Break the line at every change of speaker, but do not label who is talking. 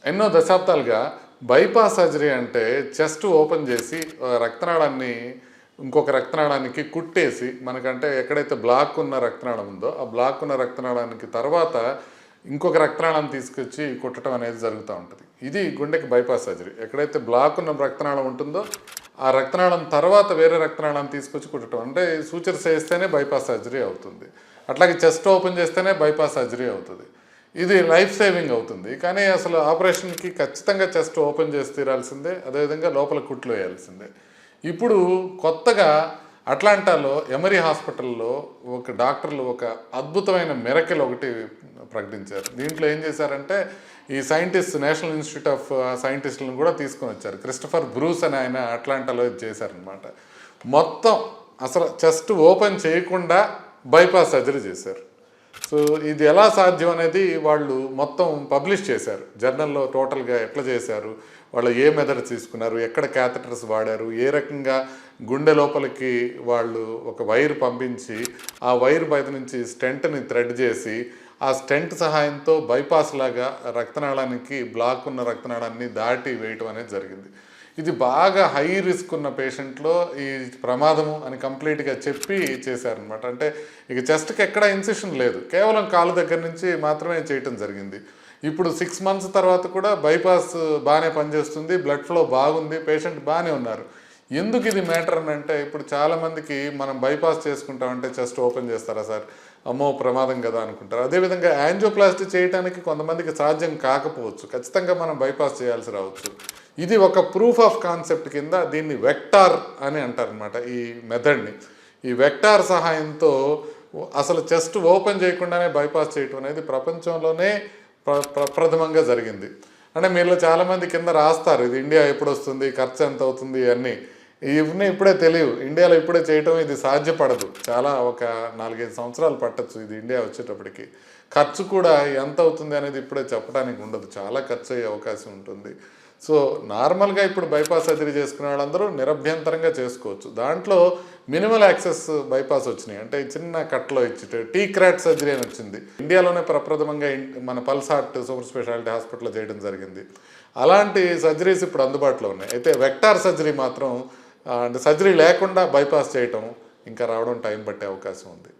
ఎన్నో దశాబ్దాలుగా bypass surgery అంటే చెస్ట్ ఓపెన్ చేసి రక్తనాళాన్ని ఇంకొక రక్తనాళానికి కుట్టేసి, మనకంటే ఎక్కడైతే బ్లాక్ ఉన్న రక్తనాళం ఉందో ఆ బ్లాక్ ఉన్న రక్తనాళానికి తర్వాత ఇంకొక రక్తనాళాన్ని తీసుకొచ్చి కుట్టడం అనేది జరుగుతూ ఉంటుంది. ఇది గుండెకి బైపాస్ సర్జరీ. ఎక్కడైతే బ్లాక్ ఉన్న రక్తనాళం ఉంటుందో ఆ రక్తనాళం తర్వాత వేరే రక్తనాళాన్ని తీసుకొచ్చి కుట్టడం, అంటే సూచర్ చేస్తేనే బైపాస్ సర్జరీ అవుతుంది. అట్లాగే చెస్ట్ ఓపెన్ చేస్తేనే బైపాస్ సర్జరీ అవుతుంది. ఇది లైఫ్ సేవింగ్ అవుతుంది. కానీ అసలు ఆపరేషన్కి ఖచ్చితంగా చెస్ట్ ఓపెన్ చేసి తీరాల్సిందే, అదేవిధంగా లోపల కుట్లు వేయాల్సిందే. ఇప్పుడు కొత్తగా అట్లాంటాలో ఎమరీ హాస్పిటల్లో ఒక డాక్టర్లు ఒక అద్భుతమైన మిరకిల్ ఒకటి ప్రకటించారు. దీంట్లో ఏం చేశారంటే ఈ సైంటిస్ట్ నేషనల్ ఇన్స్టిట్యూట్ ఆఫ్ సైంటిస్టులను కూడా తీసుకొని వచ్చారు. క్రిస్టఫర్ బ్రూస్ అని ఆయన అట్లాంటాలో ఇది చేశారనమాట. మొత్తం అసలు చెస్ట్ ఓపెన్ చేయకుండా బైపాస్ సర్జరీ చేశారు. సో ఇది ఎలా సాధ్యం అనేది వాళ్ళు మొత్తం పబ్లిష్ చేశారు జర్నల్లో. టోటల్గా ఎట్లా చేశారు, వాళ్ళు ఏ మెథడ్ తీసుకున్నారు, ఎక్కడ క్యాథెటర్స్ వాడారు, ఏ రకంగా గుండె లోపలికి వాళ్ళు ఒక వైర్ పంపించి ఆ వైర్ బయట నుంచి స్టెంట్ని థ్రెడ్ చేసి ఆ స్టెంట్ సహాయంతో బైపాస్ లాగా రక్తనాళానికి బ్లాక్ ఉన్న రక్తనాళాన్ని దాటి వేయటం అనేది జరిగింది. ఇది బాగా హై రిస్క్ ఉన్న పేషెంట్లో ఈ ప్రమాదము అని కంప్లీట్గా చెప్పి చేశారనమాట. అంటే ఇక చెస్ట్కి ఎక్కడ ఇన్సిషన్ లేదు, కేవలం కాలు దగ్గర నుంచి మాత్రమే చేయటం జరిగింది. ఇప్పుడు 6 months తర్వాత కూడా బైపాస్ బాగానే పనిచేస్తుంది, బ్లడ్ ఫ్లో బాగుంది, పేషెంట్ బాగానే ఉన్నారు. ఎందుకు ఇది మ్యాటర్ అని అంటే, ఇప్పుడు చాలామందికి మనం బైపాస్ చేసుకుంటామంటే చెస్ట్ ఓపెన్ చేస్తారా సార్, అమ్మో ప్రమాదం కదా అనుకుంటారు. అదేవిధంగా యాంజియోప్లాస్టీ చేయడానికి కొంతమందికి సాధ్యం కాకపోవచ్చు, ఖచ్చితంగా మనం బైపాస్ చేయాల్సి రావచ్చు. ఇది ఒక ప్రూఫ్ ఆఫ్ కాన్సెప్ట్ కింద దీన్ని వెక్టార్ అని అంటారనమాట ఈ మెథడ్ని. ఈ వెక్టార్ సహాయంతో అసలు చెస్ట్ ఓపెన్ చేయకుండానే బైపాస్ చేయటం అనేది ప్రపంచంలోనే ప్రప్రథమంగా జరిగింది. అంటే మీలో చాలామంది కింద రాస్తారు ఇది ఇండియా ఎప్పుడు వస్తుంది, ఖర్చు ఎంత అవుతుంది, ఇవన్నీ ఇవన్నీ ఇప్పుడే తెలియవు. ఇండియాలో ఇప్పుడే చేయటం ఇది సాధ్యపడదు, చాలా ఒక 4-5 సంవత్సరాలు పట్టచ్చు ఇది ఇండియా వచ్చేటప్పటికి. ఖర్చు కూడా ఎంత అవుతుంది అనేది ఇప్పుడే చెప్పడానికి ఉండదు, చాలా ఖర్చు అయ్యే అవకాశం ఉంటుంది. సో నార్మల్గా ఇప్పుడు బైపాస్ సర్జరీ చేసుకునే వాళ్ళందరూ నిరభ్యంతరంగా చేసుకోవచ్చు. దాంట్లో మినిమల్ యాక్సెస్ బైపాస్ వచ్చినాయి, అంటే చిన్న కట్లో ఇచ్చి టీక్రాట్ సర్జరీ అని వచ్చింది. ఇండియాలోనే ప్రప్రథమంగా మన పల్స్ హార్ట్ సూపర్ స్పెషాలిటీ హాస్పిటల్లో చేయడం జరిగింది. అలాంటి సర్జరీస్ ఇప్పుడు అందుబాటులో ఉన్నాయి. అయితే వెక్టార్ సర్జరీ మాత్రం అంటే సర్జరీ లేకుండా బైపాస్ చేయటం ఇంకా రావడం టైం పట్టే అవకాశం ఉంది.